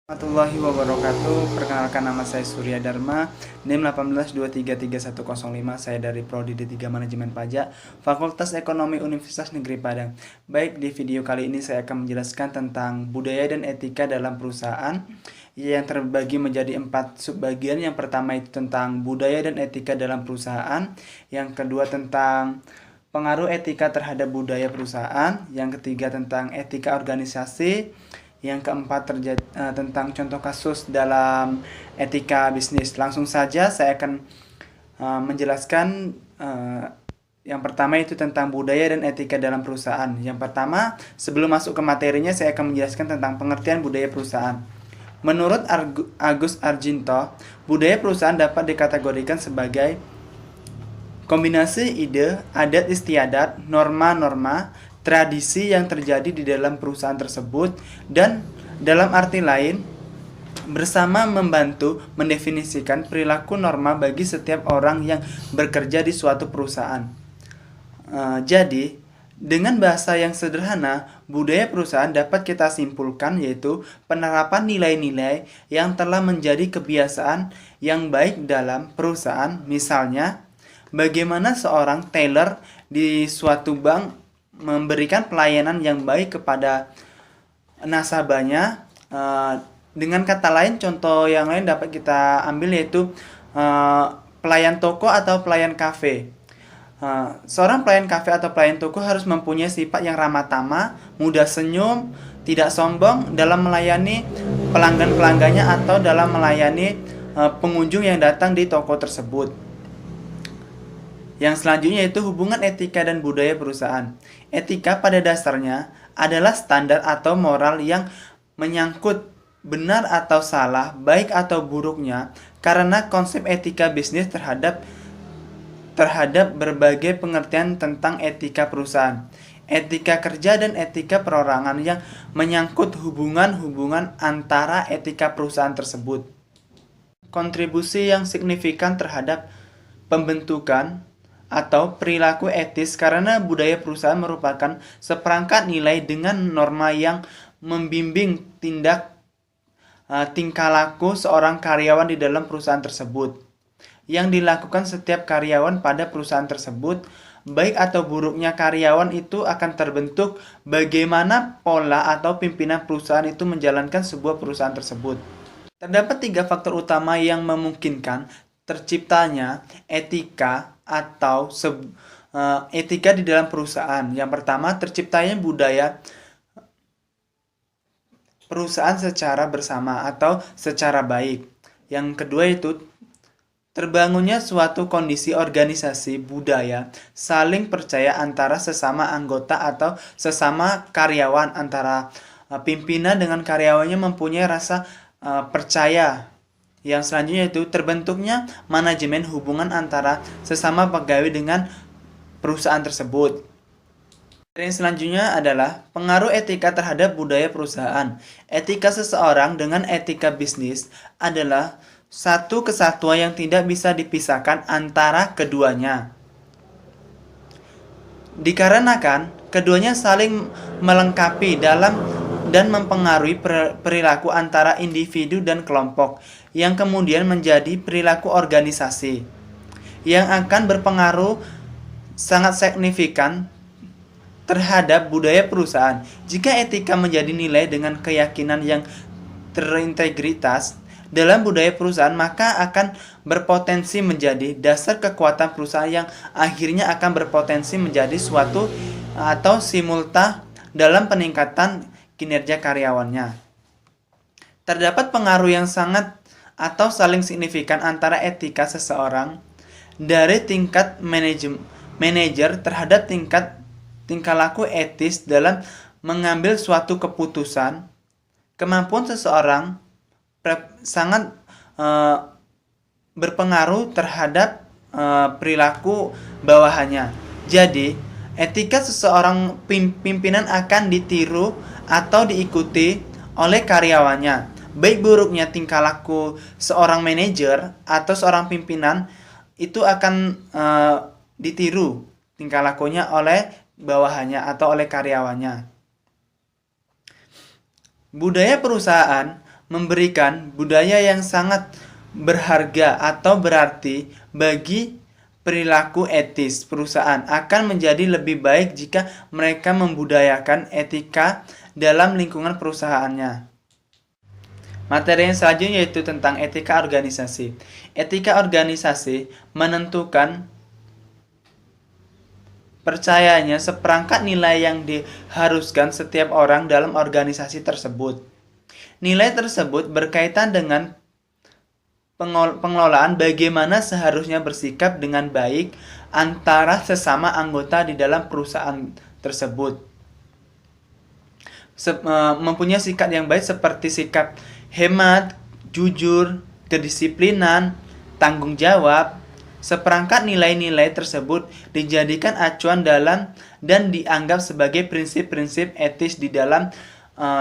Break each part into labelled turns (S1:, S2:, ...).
S1: Warahmatullahi wabarakatuh. Perkenalkan, nama saya Surya Dharma, NIM 18233105. Saya dari Prodi D3 Manajemen Pajak, Fakultas Ekonomi Universitas Negeri Padang. Baik, di video kali ini saya akan menjelaskan tentang budaya dan etika dalam perusahaan yang terbagi menjadi 4 subbagian. Yang pertama itu tentang budaya dan etika dalam perusahaan, yang kedua tentang pengaruh etika terhadap budaya perusahaan, yang ketiga tentang etika organisasi, yang keempat tentang contoh kasus dalam etika bisnis. Langsung saja saya akan menjelaskan yang pertama itu tentang budaya dan etika dalam perusahaan. Yang pertama, sebelum masuk ke materinya, saya akan menjelaskan tentang pengertian budaya perusahaan. Menurut Agus Arginto, budaya perusahaan dapat dikategorikan sebagai kombinasi ide, adat istiadat, norma-norma, tradisi yang terjadi di dalam perusahaan tersebut, dan dalam arti lain bersama membantu mendefinisikan perilaku norma bagi setiap orang yang bekerja di suatu perusahaan. Jadi, dengan bahasa yang sederhana, budaya perusahaan dapat kita simpulkan yaitu penerapan nilai-nilai yang telah menjadi kebiasaan yang baik dalam perusahaan. Misalnya, bagaimana seorang teller di suatu bank memberikan pelayanan yang baik kepada nasabahnya. Dengan kata lain, contoh yang lain dapat kita ambil yaitu pelayan toko atau pelayan kafe. Seorang pelayan kafe atau pelayan toko harus mempunyai sifat yang ramah tamah, mudah senyum, tidak sombong dalam melayani pelanggan-pelanggannya atau dalam melayani pengunjung yang datang di toko tersebut. Yang selanjutnya itu hubungan etika dan budaya perusahaan. Etika pada dasarnya adalah standar atau moral yang menyangkut benar atau salah, baik atau buruknya, karena konsep etika bisnis terhadap berbagai pengertian tentang etika perusahaan, etika kerja dan etika perorangan yang menyangkut hubungan-hubungan antara etika perusahaan tersebut. Kontribusi yang signifikan terhadap pembentukan atau perilaku etis karena budaya perusahaan merupakan seperangkat nilai dengan norma yang membimbing tingkah laku seorang karyawan di dalam perusahaan tersebut, yang dilakukan setiap karyawan pada perusahaan tersebut. Baik atau buruknya karyawan itu akan terbentuk bagaimana pola atau pimpinan perusahaan itu menjalankan sebuah perusahaan tersebut. Terdapat 3 faktor utama yang memungkinkan terciptanya etika atau etika di dalam perusahaan. Yang pertama, terciptanya budaya perusahaan secara bersama atau secara baik. Yang kedua itu terbangunnya suatu kondisi organisasi budaya saling percaya antara sesama anggota atau sesama karyawan, antara pimpinan dengan karyawannya mempunyai rasa percaya. Yang selanjutnya itu terbentuknya manajemen hubungan antara sesama pegawai dengan perusahaan tersebut. Yang selanjutnya adalah pengaruh etika terhadap budaya perusahaan. Etika seseorang dengan etika bisnis adalah satu kesatuan yang tidak bisa dipisahkan antara keduanya. Dikarenakan keduanya saling melengkapi dalam dan mempengaruhi perilaku antara individu dan kelompok, yang kemudian menjadi perilaku organisasi, yang akan berpengaruh sangat signifikan terhadap budaya perusahaan. Jika etika menjadi nilai dengan keyakinan yang terintegritas dalam budaya perusahaan, maka akan berpotensi menjadi dasar kekuatan perusahaan yang akhirnya akan berpotensi menjadi suatu atau simultan dalam peningkatan kinerja karyawannya. Terdapat pengaruh yang sangat atau saling signifikan antara etika seseorang dari tingkat manajer terhadap tingkah laku etis dalam mengambil suatu keputusan. Kemampuan seseorang sangat berpengaruh terhadap perilaku bawahannya. Jadi, etika seseorang pimpinan akan ditiru atau diikuti oleh karyawannya. Baik buruknya tingkah laku seorang manajer atau seorang pimpinan itu akan ditiru tingkah lakunya oleh bawahannya atau oleh karyawannya. Budaya perusahaan memberikan budaya yang sangat berharga atau berarti bagi perilaku etis perusahaan akan menjadi lebih baik jika mereka membudayakan etika dalam lingkungan perusahaannya. Materi yang selanjutnya yaitu tentang etika organisasi. Etika organisasi menentukan percayanya seperangkat nilai yang diharuskan setiap orang dalam organisasi tersebut. Nilai tersebut berkaitan dengan pengelolaan bagaimana seharusnya bersikap dengan baik antara sesama anggota di dalam perusahaan tersebut. Mempunyai sikap yang baik seperti sikap hemat, jujur, kedisiplinan, tanggung jawab. Seperangkat nilai-nilai tersebut dijadikan acuan dalam dan dianggap sebagai prinsip-prinsip etis di dalam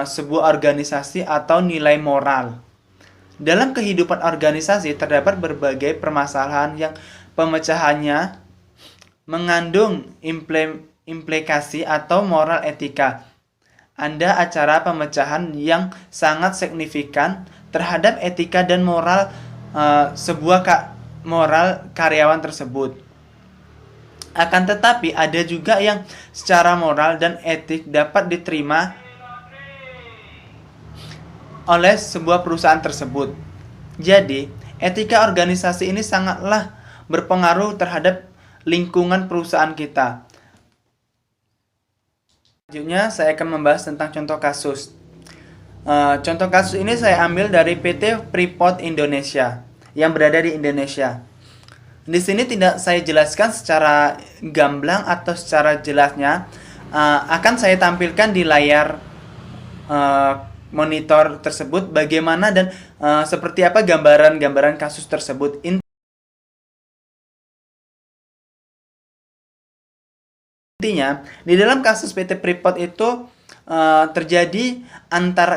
S1: sebuah organisasi atau nilai moral. Dalam kehidupan organisasi terdapat berbagai permasalahan yang pemecahannya mengandung implikasi atau moral etika. Ada acara pemecahan yang sangat signifikan terhadap etika dan moral moral karyawan tersebut. Akan tetapi ada juga yang secara moral dan etik dapat diterima oleh sebuah perusahaan tersebut. Jadi, etika organisasi ini sangatlah berpengaruh terhadap lingkungan perusahaan kita. Selanjutnya, saya akan membahas tentang contoh kasus. Contoh kasus ini saya ambil dari PT Freeport Indonesia yang berada di Indonesia. Di sini tidak saya jelaskan secara gamblang atau secara jelasnya. Akan saya tampilkan di layar monitor tersebut bagaimana dan seperti apa gambaran-gambaran kasus tersebut. Intinya, di dalam kasus PT Freeport itu terjadi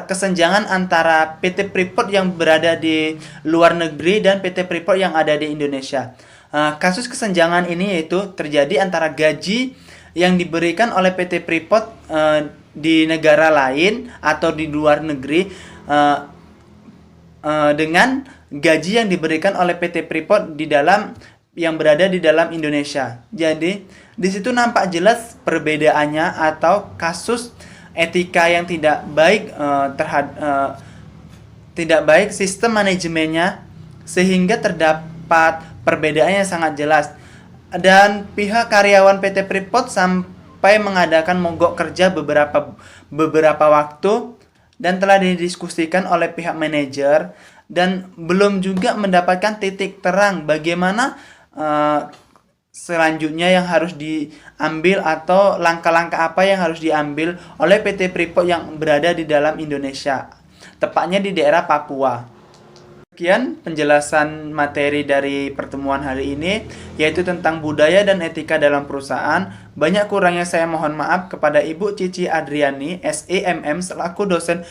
S1: kesenjangan antara PT Freeport yang berada di luar negeri dan PT Freeport yang ada di Indonesia. Kasus kesenjangan ini yaitu terjadi antara gaji yang diberikan oleh PT Freeport di negara lain atau di luar negeri dengan gaji yang diberikan oleh PT Freeport yang berada di dalam Indonesia. Jadi di situ nampak jelas perbedaannya atau kasus etika yang tidak baik sistem manajemennya sehingga terdapat perbedaan yang sangat jelas. Dan pihak karyawan PT Freeport sampai mengadakan mogok kerja beberapa waktu dan telah didiskusikan oleh pihak manajer dan belum juga mendapatkan titik terang bagaimana selanjutnya yang harus diambil atau langkah-langkah apa yang harus diambil oleh PT Freeport yang berada di dalam Indonesia, tepatnya di daerah Papua. Sekian penjelasan materi dari pertemuan hari ini, yaitu tentang budaya dan etika dalam perusahaan. Banyak kurangnya saya mohon maaf kepada Ibu Cici Adriani, SEMM, selaku dosen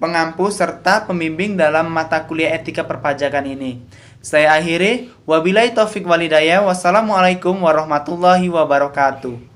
S1: pengampu serta pembimbing dalam mata kuliah etika perpajakan ini. Saya akhiri, wabillahi taufik walhidayah, wassalamualaikum warahmatullahi wabarakatuh.